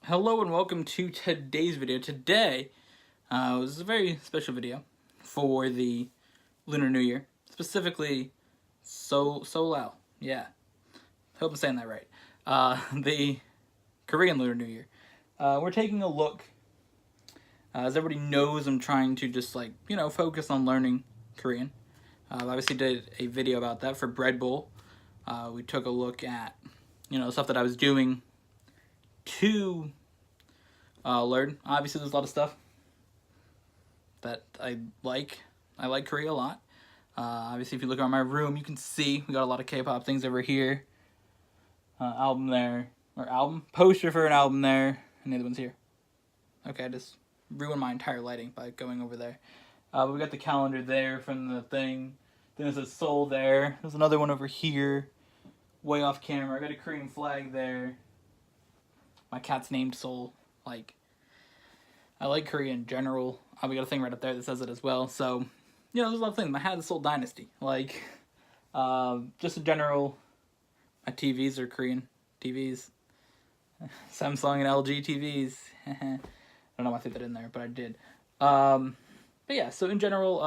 Hello and welcome to today's video. Today was a very special video for the Lunar New Year, specifically Solal. Yeah, hope I'm saying that right. The Korean Lunar New Year. We're taking a look. As everybody knows, I'm trying to just focus on learning Korean. I obviously did a video about that for Bread Bowl. We took a look at stuff that I was doing to learn. Obviously, there's a lot of stuff that I like. I like Korea a lot. Obviously, if you look around my room, you can see we got a lot of K-pop things over here. Album there, or album poster for an album there, and the other one's here. Okay, I just ruined my entire lighting by going over there. But we got the calendar there from the thing. Then there's a Seoul there. There's another one over here, way off camera. I got a Korean flag there. My cat's named Seoul. I like Korea in general. We got a thing right up there that says it as well. So, there's a lot of things. My hat is Seoul Dynasty. Just in general, my TVs are Korean TVs. Samsung and LG TVs. I don't know why I threw that in there, but I did. But yeah, so in general,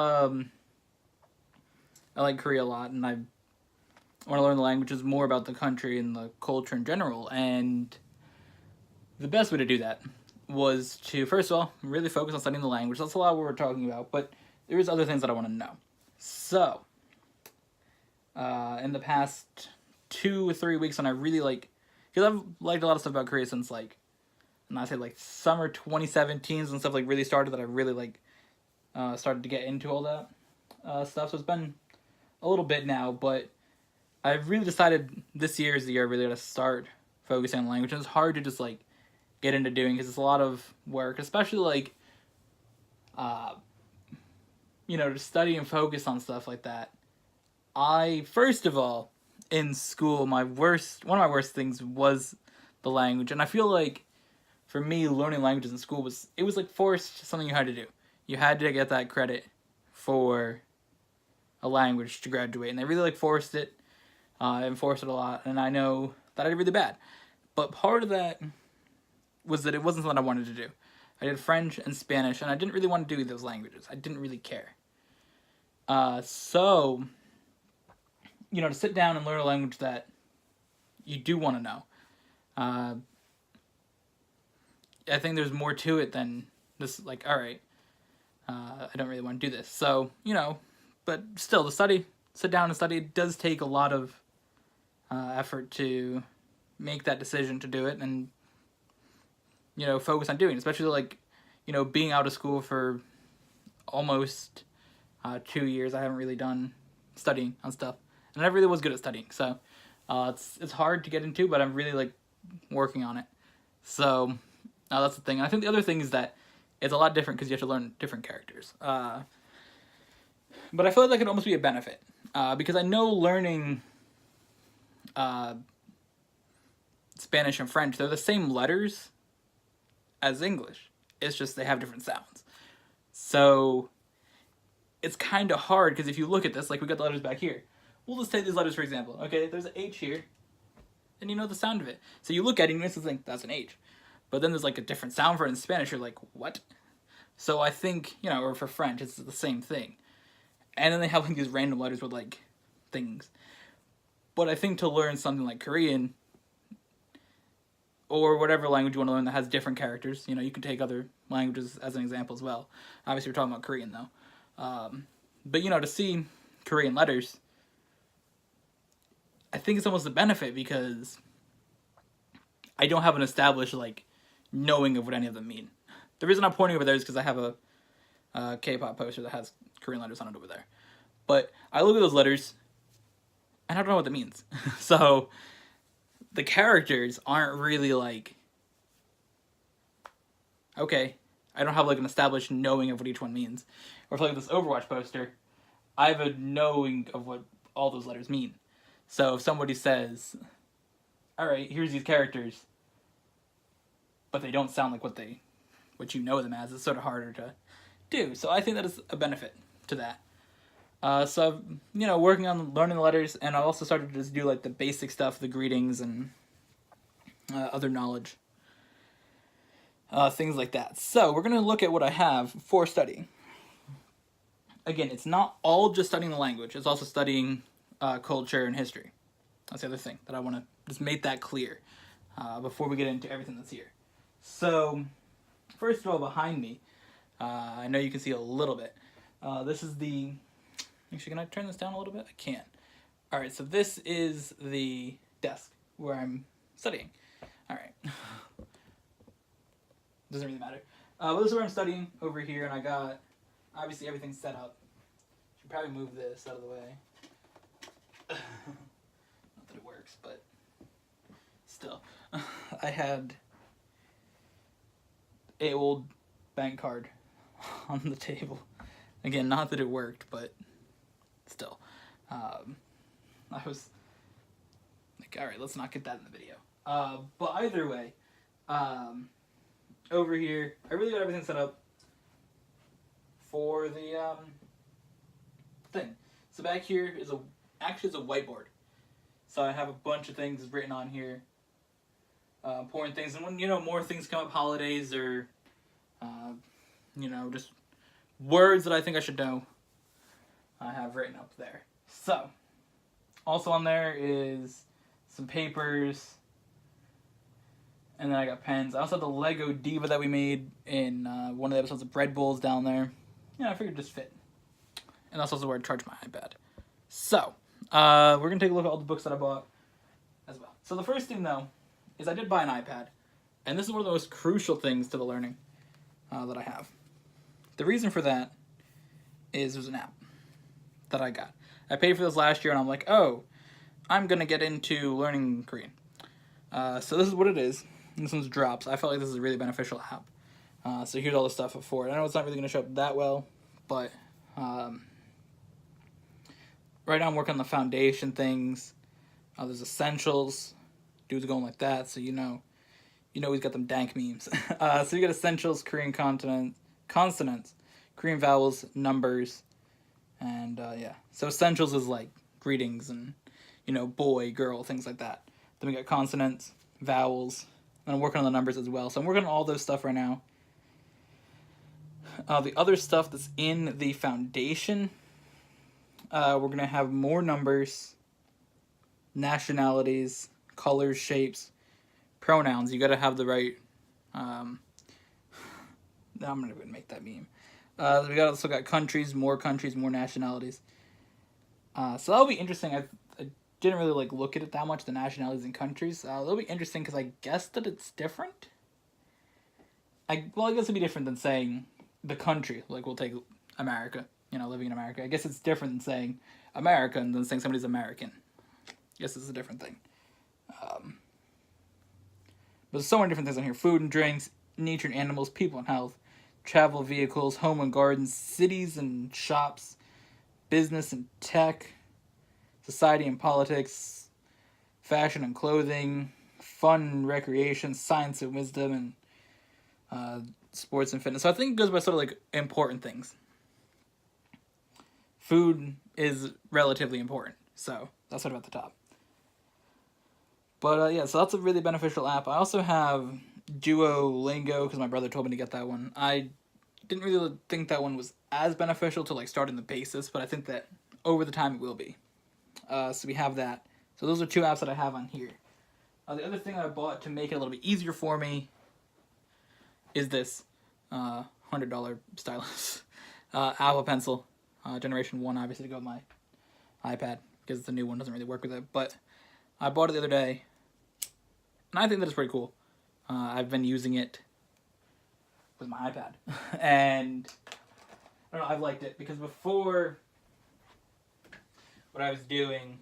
I like Korea a lot, and I want to learn the languages more about the country and the culture in general, and the best way to do that was to, first of all, really focus on studying the language. That's a lot of what we're talking about, but there is other things that I want to know. So, in the past 2 or 3 weeks, and I really because I've liked a lot of stuff about Korea since and I say summer 2017 and stuff really started, that I really started to get into all that stuff. So it's been a little bit now, but I've really decided this year is the year really to start focusing on language. And it's hard to just get into doing because it's a lot of work, especially to study and focus on stuff like that. First of all, in school, one of my worst things was the language, and I feel for me, learning languages in school was forced, something you had to do. You had to get that credit for a language to graduate, and they really forced it, and forced it a lot, and I know that I did really bad. But part of that was that it wasn't something I wanted to do. I did French and Spanish, and I didn't really want to do those languages. I didn't really care. So, to sit down and learn a language that you do want to know, I think there's more to it than just all right, I don't really want to do this. So, but still, sit down and study, it does take a lot of effort to make that decision to do it, and focus on doing it, especially being out of school for almost 2 years. I haven't really done studying on stuff, and I really was good at studying, so it's hard to get into, but I'm really working on it. So that's the thing. And I think the other thing is that it's a lot different because you have to learn different characters, but I feel like it could almost be a benefit, because I know learning Spanish and French, they're the same letters as English. It's just they have different sounds. So it's kind of hard because if you look at this, we got the letters back here. We'll just take these letters for example. Okay, there's an H here, and you know the sound of it. So you look at it and you just think that's an H. But then there's a different sound for it in Spanish. You're like, what? So I think, or for French, it's the same thing. And then they have these random letters with things. But I think to learn something like Korean, or whatever language you want to learn that has different characters, you can take other languages as an example as well. Obviously, we're talking about Korean, though. But, to see Korean letters, I think it's almost a benefit because I don't have an established, knowing of what any of them mean. The reason I'm pointing over there is because I have a K-pop poster that has Korean letters on it over there. But I look at those letters, and I don't know what that means. So the characters aren't really okay, I don't have an established knowing of what each one means. Or for this Overwatch poster, I have a knowing of what all those letters mean. So if somebody says, alright, here's these characters, but they don't sound like what you know them as, it's sort of harder to do. So I think that is a benefit to that. So, working on learning the letters, and I also started to just do the basic stuff, the greetings and other knowledge. things like that. So we're going to look at what I have for studying. Again, it's not all just studying the language. It's also studying culture and history. That's the other thing that I want to just make that clear before we get into everything that's here. So, first of all, behind me, I know you can see a little bit. This is the... Actually, can I turn this down a little bit? I can. Alright, so this is the desk where I'm studying. Alright. Doesn't really matter. But this is where I'm studying over here, and I got, obviously, everything set up. Should probably move this out of the way. Not that it works, but still. I had an old bank card on the table. Again, not that it worked, but still. I was like, alright, let's not get that in the video. But either way, over here, I really got everything set up for the thing. So back here is actually it's a whiteboard. So I have a bunch of things written on here, important things, and when more things come up, holidays or just words that I think I should know, I have written up there. So also on there is some papers. And then I got pens. I also have the Lego Diva that we made in one of the episodes of Bread Bowls down there. Yeah, I figured it'd just fit. And that's also where I charge my iPad. So, we're going to take a look at all the books that I bought as well. So the first thing, though, is I did buy an iPad. And this is one of the most crucial things to the learning that I have. The reason for that is there's an app that I got. I paid for this last year, and I'm like, oh, I'm going to get into learning Korean. So this is what it is. This one's Drops. I felt like this is a really beneficial app. So here's all the stuff for it. I know it's not really going to show up that well, but right now I'm working on the foundation things. There's essentials. Dude's going like that, so you know he's got them dank memes. So you got essentials, Korean consonants, Korean vowels, numbers, and yeah. So essentials is like greetings and boy, girl, things like that. Then we got consonants, vowels, and I'm working on the numbers as well. So I'm working on all those stuff right now. The other stuff that's in the foundation, we're going to have more numbers, nationalities, colors, shapes, pronouns. You got to have the right... I'm going to make that meme. We also got countries, more nationalities. So that'll be interesting. I didn't really look at it that much, the nationalities and countries. That'll be interesting because I guess that it's different. I guess it'd be different than saying the country. Like we'll take America, living in America. I guess it's different than saying American than saying somebody's American. I guess it's a different thing. But there's so many different things on here: food and drinks, nature and animals, people and health, travel, vehicles, home and gardens, cities and shops, business and tech, society and politics, fashion and clothing, fun and recreation, science and wisdom, and sports and fitness. So I think it goes by sort of important things. Food is relatively important, so that's sort of at the top. But yeah, so that's a really beneficial app. I also have Duolingo because my brother told me to get that one. I didn't really think that one was as beneficial to starting the basis, but I think that over the time it will be. So we have that. So those are two apps that I have on here. The other thing I bought to make it a little bit easier for me is this $100 stylus. Apple Pencil, Generation 1, obviously to go with my iPad, because the new one doesn't really work with it. But I bought it the other day, and I think that it's pretty cool. I've been using it with my iPad, and I don't know, I've liked it, because before, what I was doing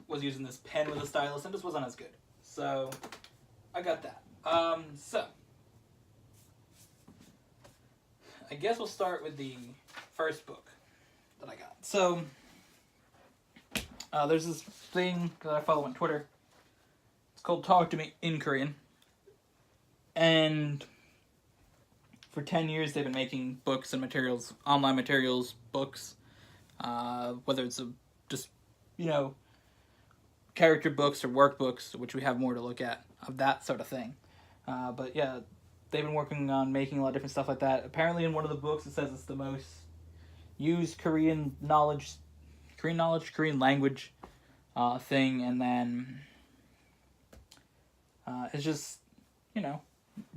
was using this pen with a stylus, and this wasn't as good. So, I got that. So, I guess we'll start with the first book that I got. So, there's this thing that I follow on Twitter. It's called Talk to Me in Korean. And for 10 years they've been making books and materials, online materials, books, whether it's just, character books or workbooks, which we have more to look at, of that sort of thing. But yeah, they've been working on making a lot of different stuff like that. Apparently, in one of the books, it says it's the most used Korean language thing, and then it's just, you know,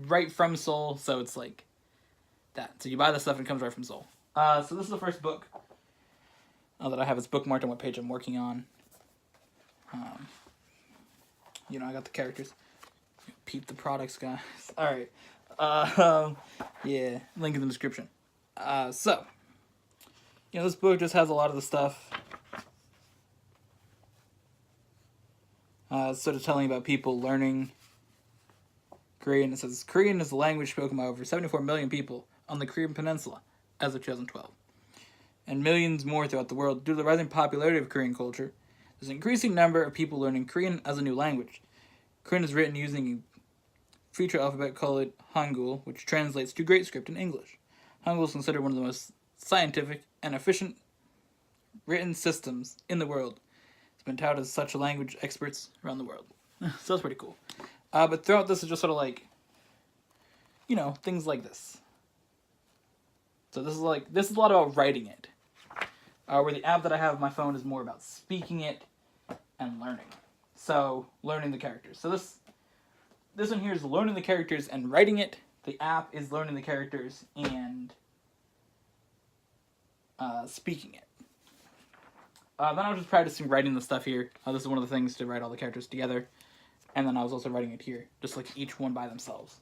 right from Seoul, so it's like that. So you buy the stuff and it comes right from Seoul. So this is the first book that I have. It's bookmarked on what page I'm working on. You know, I got the characters. Peep the products, guys. Alright. Yeah, link in the description. So, you know, this book just has a lot of the stuff. Sort of telling about people learning Korean. It says, Korean is a language spoken by over 74 million people on the Korean Peninsula as of 2012. And millions more throughout the world. Due to the rising popularity of Korean culture, there's an increasing number of people learning Korean as a new language. Korean is written using a feature alphabet called Hangul, which translates to Great Script in English. Hangul is considered one of the most scientific and efficient written systems in the world. It's been touted as such language experts around the world. So that's pretty cool. But throughout this is just sort of like, you know, things like this. So this is a lot about writing it. Where the app that I have on my phone is more about speaking it and learning. So, learning the characters. So this one here is learning the characters and writing it. The app is learning the characters and speaking it. Then I was just practicing writing the stuff here. This is one of the things to write all the characters together. And then I was also writing it here, just like each one by themselves.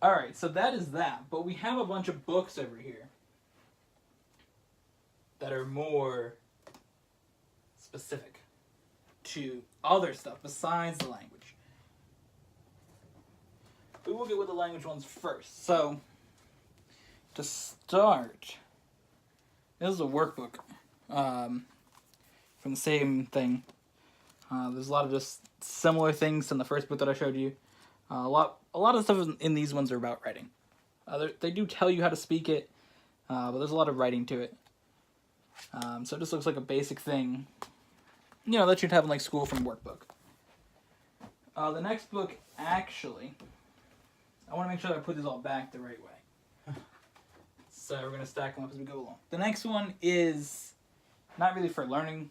Alright, so that is that. But we have a bunch of books over here that are more specific to other stuff besides the language. We will get with the language ones first. So, to start, this is a workbook from the same thing. There's a lot of just similar things in the first book that I showed you. A lot of stuff in these ones are about writing. They do tell you how to speak it, but there's a lot of writing to it. So it just looks like a basic thing, you know, that you'd have in like school from workbook. The next book, actually, I want to make sure that I put these all back the right way. So we're going to stack them up as we go along. The next one is not really for learning.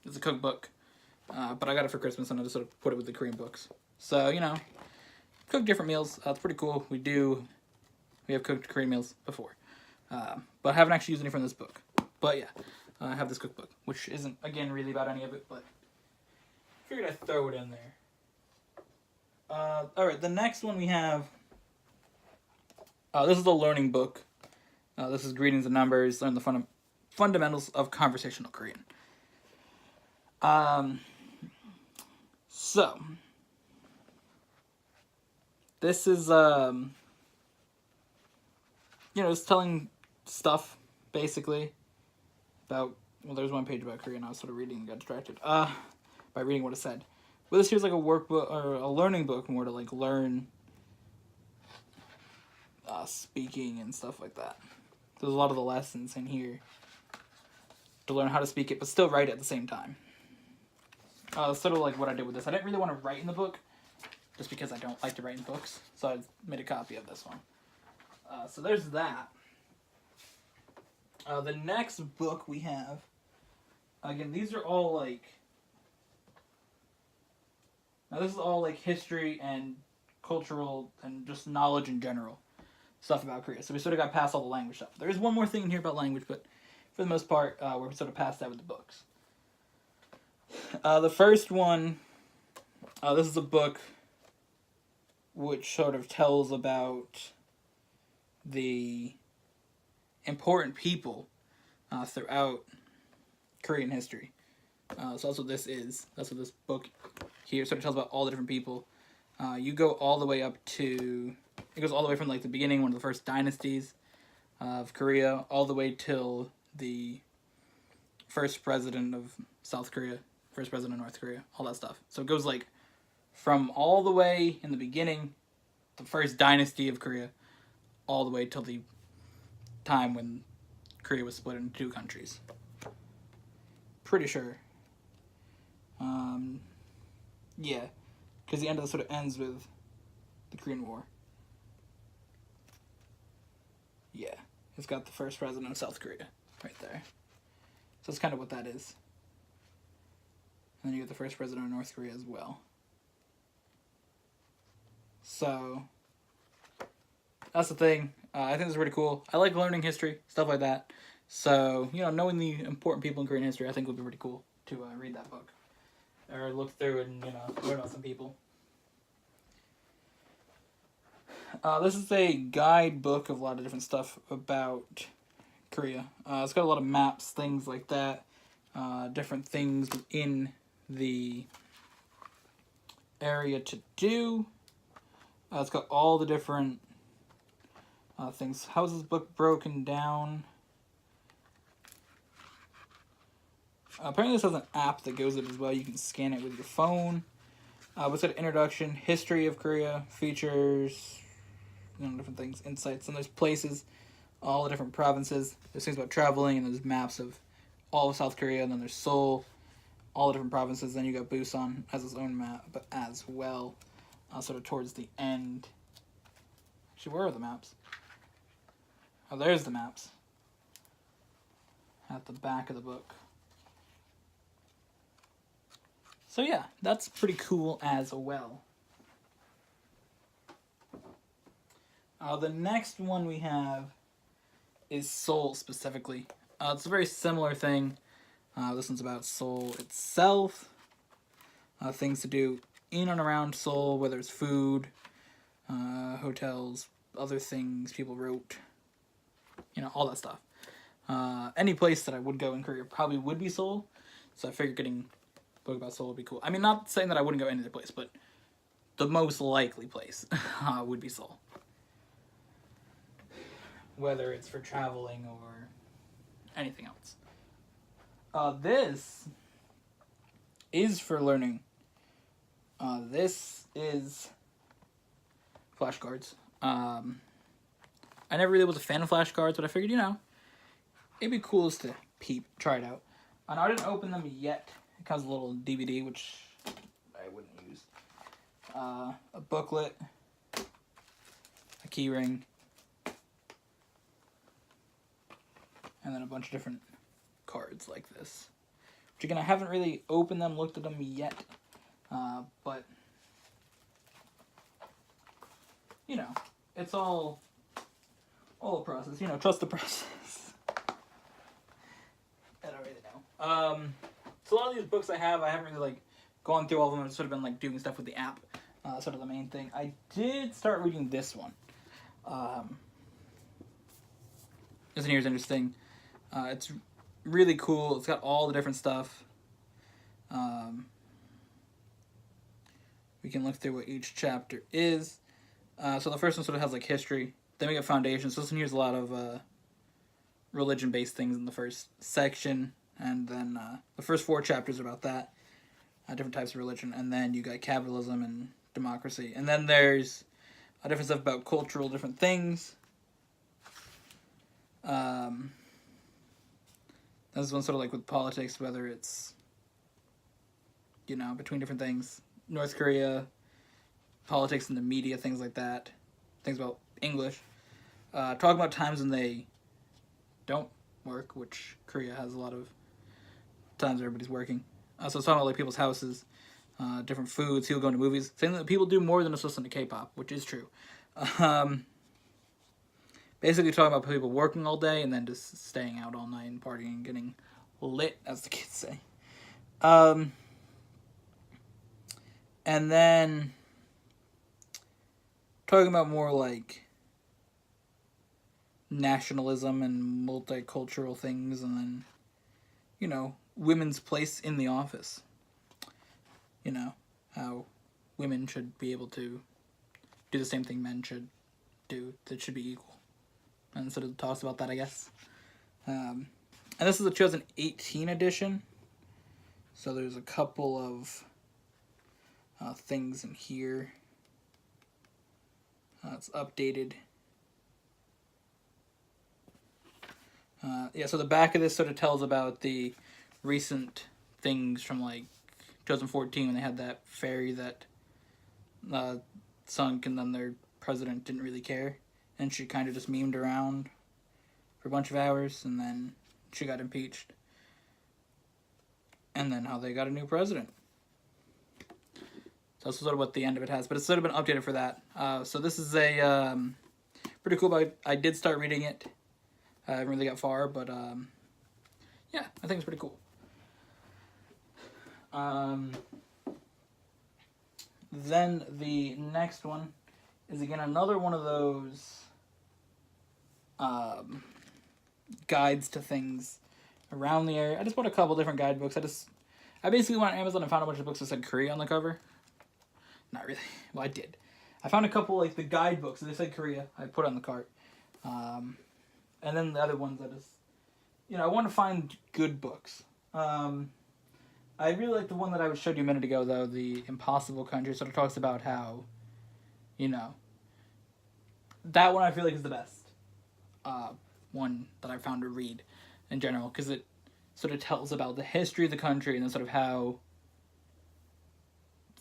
It's a cookbook, but I got it for Christmas and I just sort of put it with the Korean books. So, you know, cook different meals. It's pretty cool. We have cooked Korean meals before, but I haven't actually used any from this book. But yeah, I have this cookbook, which isn't, again, really about any of it, but I figured I'd throw it in there. Alright, the next one we have, this is a learning book. This is Greetings and Numbers, Learn the Fundamentals of Conversational Korean. So, this is, you know, it's telling stuff, basically, about, well, there's one page about Korean, I was sort of reading and got distracted, by reading what it said. But this here's like a workbook, or a learning book, more to, like, learn, speaking and stuff like that. There's a lot of the lessons in here to learn how to speak it, but still write it at the same time. Sort of like what I did with this. I didn't really want to write in the book, just because I don't like to write in books, so I made a copy of this one. So there's that. The next book we have, again, these are all like, now this is all like history and cultural and just knowledge in general, stuff about Korea. So we sort of got past all the language stuff. There is one more thing in here about language, but for the most part, we're sort of past that with the books. The first one, this is a book which sort of tells about the important people throughout Korean history. So that's what this is. That's what this book here sort of tells about all the different people. You go all the way up to, it goes all the way from like the beginning, one of the first dynasties of Korea, all the way till the first president of South Korea, first president of North Korea, all that stuff. So it goes like from all the way in the beginning, the first dynasty of Korea, all the way till the time when Korea was split into two countries. Pretty sure. Yeah. because the end of this sort of ends with the Korean War. Yeah, it's got the first president of South Korea right there. So that's kind of what that is. And then you get the first president of North Korea as well. So that's the thing. I think it's pretty cool. I like learning history, stuff like that. So, you know, knowing the important people in Korean history, I think would be pretty cool to read that book. Or look through and, you know, learn about some people. This is a guidebook of a lot of different stuff about Korea. It's got a lot of maps, things like that. Different things in the area to do. It's got all the different things. How is this book broken down? Apparently this has an app that goes with it as well. You can scan it with your phone. What's that? Introduction, history of Korea, features, you know, different things, insights, and there's places, all the different provinces. There's things about traveling, and there's maps of all of South Korea, and then there's Seoul, all the different provinces. Then you got Busan has its own map, but as well, sort of towards the end. Actually, where are the maps? Oh, there's the maps at the back of the book. So yeah, that's pretty cool as well. The next one we have is Seoul specifically. It's a very similar thing. This one's about Seoul itself. Things to do in and around Seoul, whether it's food, hotels, other things people wrote, you know, all that stuff. Any place that I would go in Korea probably would be Seoul, so I figured getting a book about Seoul would be cool. I mean, not saying that I wouldn't go any other place, but the most likely place would be Seoul. Whether it's for traveling or anything else. This is for learning. This is flashcards. I never really was a fan of flashcards, but I figured, you know, it'd be cool just to try it out. And I didn't open them yet. It comes with a little DVD, which I wouldn't use. A booklet, a key ring, and then a bunch of different cards like this. Which again, I haven't really opened them, looked at them yet, but you know, it's all a process. You know, trust the process. I don't really know. So a lot of these books I haven't really like gone through all of them. I've sort of been like doing stuff with the app. Sort of the main thing. I did start reading this one. This one here is interesting. It's really cool. It's got all the different stuff. We can look through what each chapter is. So the first one sort of has like history. Then we get foundations. So this one here's a lot of religion-based things in the first section. And then the first 4 chapters are about that. Different types of religion. And then you got capitalism and democracy. And then there's different stuff about cultural different things. This one's sort of like with politics, whether it's, you know, between different things. North Korea, politics in the media, things like that. Things about English. Talking about times when they don't work, which Korea has a lot of times everybody's working. So it's talking about like people's houses, different foods, people going to movies. Saying that people do more than just listen to K-pop, which is true. Basically talking about people working all day and then just staying out all night and partying and getting lit, as the kids say. And then talking about more like nationalism and multicultural things, and then, you know, women's place in the office. You know, how women should be able to do the same thing men should do. That should be equal. And sort of talks about that, I guess. And this is a 2018 edition. So there's a couple of things in here. It's updated. Yeah, so the back of this sort of tells about the recent things from like 2014 when they had that ferry that sunk, and then their president didn't really care, and she kind of just memed around for a bunch of hours, and then she got impeached. And then how they got a new president. So that's sort of what the end of it has, but it's sort of been updated for that. So this is a pretty cool book. I did start reading it. I haven't really got far, but yeah, I think it's pretty cool. Then the next one is again another one of those guides to things around the area. I just bought a couple different guidebooks. I basically went on Amazon and found a bunch of books that said Korea on the cover. Not really. Well, I did. I found a couple, like, the guidebooks that said Korea. I put on the cart. And then the other ones I just... I want to find good books. I really like the one that I showed you a minute ago, though, the Impossible Country. Sort of talks about how, that one I feel like is the best one that I found to read in general, because it sort of tells about the history of the country and then sort of how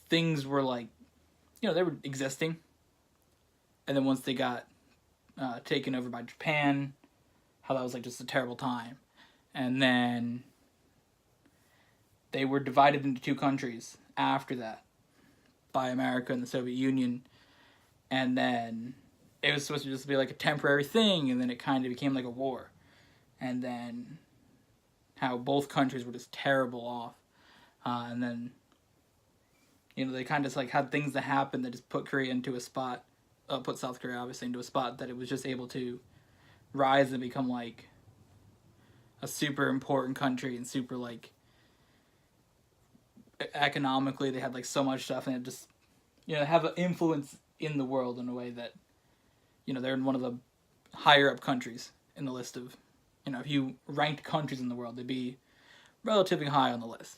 things were like, they were existing, and then once they got taken over by Japan, how that was like just a terrible time, and then they were divided into two countries after that by America and the Soviet Union, and then it was supposed to just be like a temporary thing, and then it kind of became like a war, and then how both countries were just terrible off, and then they kind of just like had things that happened that just put Korea into a spot, put South Korea obviously into a spot that it was just able to rise and become like a super important country and super like economically they had like so much stuff, and it just have an influence in the world in a way that they're in one of the higher up countries in the list of if you ranked countries in the world, they'd be relatively high on the list.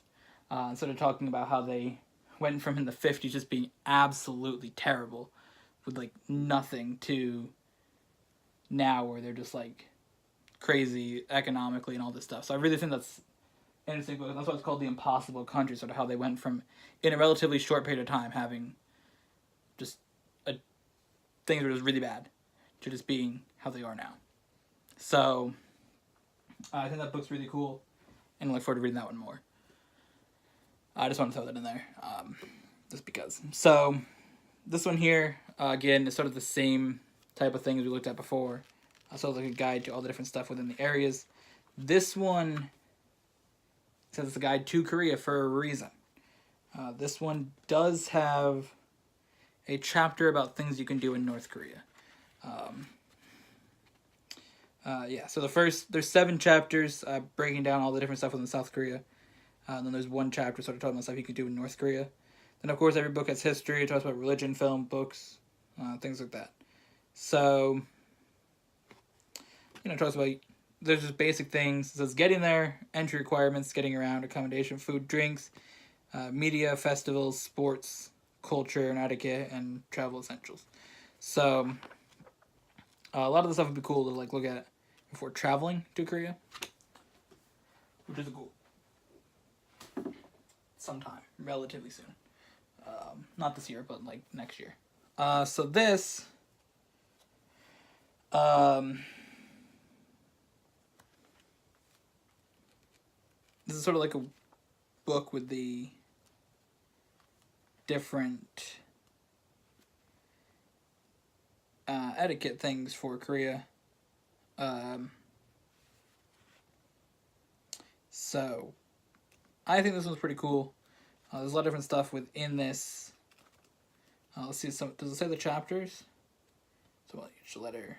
Instead of talking about how they went from in the 50s just being absolutely terrible with like nothing to now where they're just like crazy economically and all this stuff. So I really think that's an interesting book. That's why it's called The Impossible Country, sort of how they went from, in a relatively short period of time, having just things were just really bad to just being how they are now. So I think that book's really cool, and I look forward to reading that one more. I just want to throw that in there, just because. So this one here, again, is sort of the same type of thing as we looked at before. So like a guide to all the different stuff within the areas. This one says it's a guide to Korea for a reason. This one does have a chapter about things you can do in North Korea. So there's 7 chapters breaking down all the different stuff within South Korea. And then there's one chapter sort of talking about stuff you could do in North Korea. Then, of course, every book has history. It talks about religion, film, books, things like that. So, it talks about, there's just basic things. It says getting there, entry requirements, getting around, accommodation, food, drinks, media, festivals, sports, culture and etiquette, and travel essentials. So, a lot of the stuff would be cool to like look at before traveling to Korea, which is cool. Sometime, relatively soon. Not this year, but like next year. So this is sort of like a book with the different etiquette things for Korea. So I think this one's pretty cool. There's a lot of different stuff within this. Let's see, does it say the chapters? So each letter.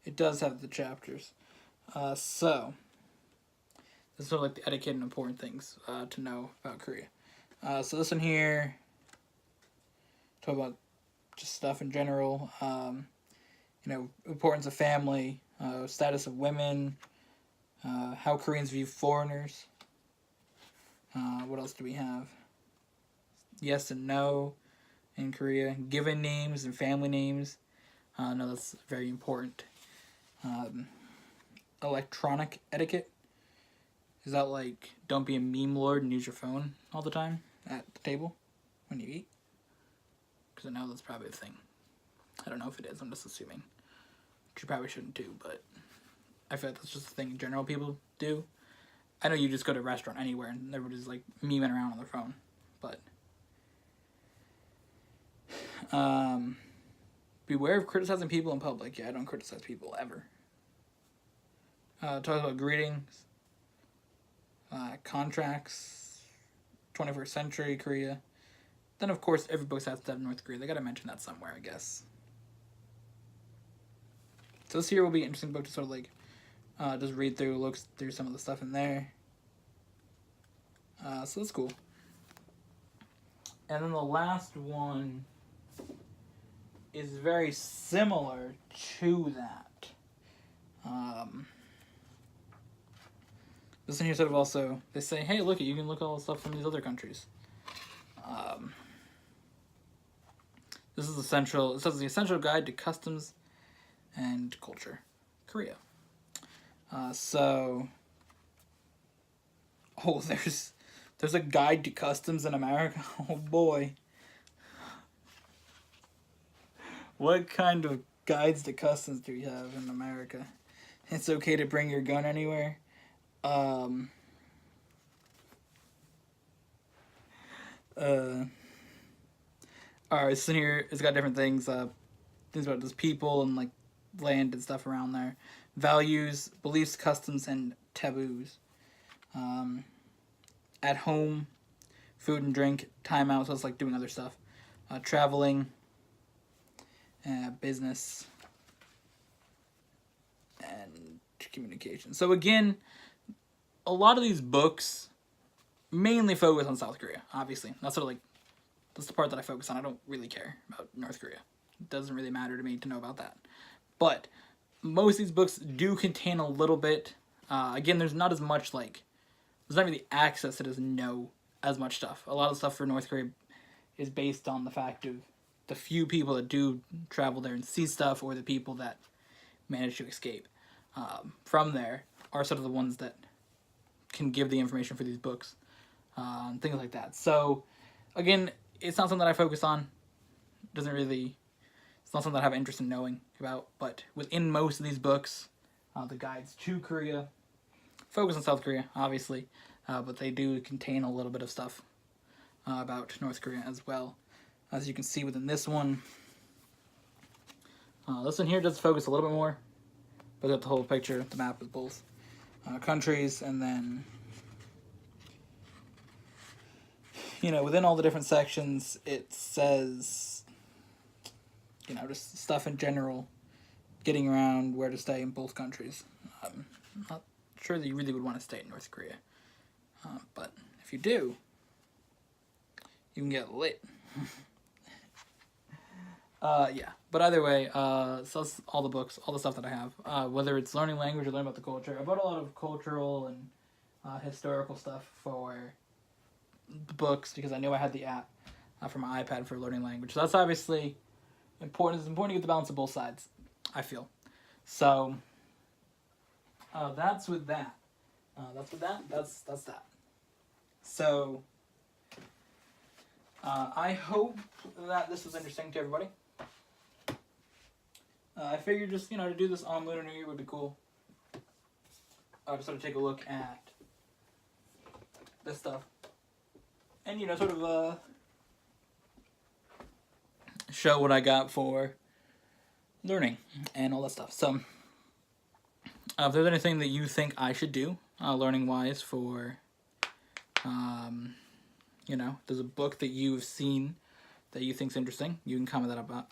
It does have the chapters. So this is sort of like the etiquette and important things to know about Korea. So this one here, talk about just stuff in general. Importance of family, status of women, how Koreans view foreigners. What else do we have? Yes and no in Korea. Given names and family names. No, that's very important. Electronic etiquette. Is that like, don't be a meme lord and use your phone all the time at the table when you eat? Because I know that's probably a thing. I don't know if it is, I'm just assuming. Which you probably shouldn't do, but I feel like that's just a thing in general people do. I know you just go to a restaurant anywhere and everybody's like memeing around on their phone, but beware of criticizing people in public. Yeah, I don't criticize people ever. Talk about greetings, contracts, 21st century Korea. Then of course every book has to have North Korea. They gotta mention that somewhere, I guess. So this here will be an interesting book to sort of like just read through, look through some of the stuff in there. So that's cool. And then the last one is very similar to that. This one here sort of also, they say, hey, look, you can look at all the stuff from these other countries. This is essential. It says the essential guide to customs and culture, Korea. So, oh, there's a guide to customs in America. Oh boy, what kind of guides to customs do we have in America? It's okay to bring your gun anywhere. Alright, so here it's got different things. Things about just people and like land and stuff around there. Values, beliefs, customs, and taboos. At home, food and drink, time out, so it's like doing other stuff. Traveling, business, and communication. So again, a lot of these books mainly focus on South Korea, obviously. That's sort of like, that's the part that I focus on. I don't really care about North Korea. It doesn't really matter to me to know about that. But most of these books do contain a little bit. Again, there's not as much like, there's not really access to just know as much stuff. A lot of stuff for North Korea is based on the fact of the few people that do travel there and see stuff, or the people that manage to escape from there are sort of the ones that can give the information for these books, things like that. So again, it's not something that I focus on. It's not something that I have interest in knowing about, but within most of these books, the guides to Korea focus on South Korea, obviously, but they do contain a little bit of stuff about North Korea as well. As you can see within this one. This one here does focus a little bit more, but got the whole picture, the map with both countries, and then, you know, within all the different sections, it says, you know, just stuff in general, getting around, where to stay in both countries. I'm not sure that you really would want to stay in North Korea, but if you do, you can get lit. Yeah, but either way, so that's all the books, all the stuff that I have, whether it's learning language or learning about the culture. I bought a lot of cultural and historical stuff for the books because I knew I had the app for my iPad for learning language. So that's obviously important. It's important to get the balance of both sides, I feel. So that's with that. That's that. So I hope that this was interesting to everybody. I figured just, you know, to do this on Lunar New Year would be cool. To sort of take a look at this stuff. And, you know, sort of show what I got for learning and all that stuff. So, if there's anything that you think I should do, learning-wise, for, you know, there's a book that you've seen that you think's interesting, you can comment that about.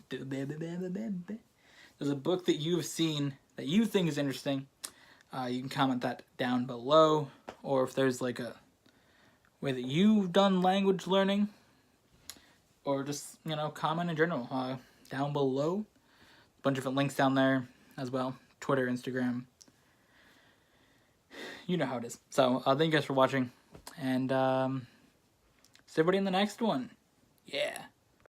There's a book that you've seen that you think is interesting, you can comment that down below. Or if there's like a way that you've done language learning, or just, you know, comment in general down below. A bunch of different links down there as well. Twitter, Instagram. You know how it is. So thank you guys for watching, and see everybody in the next one. Yeah.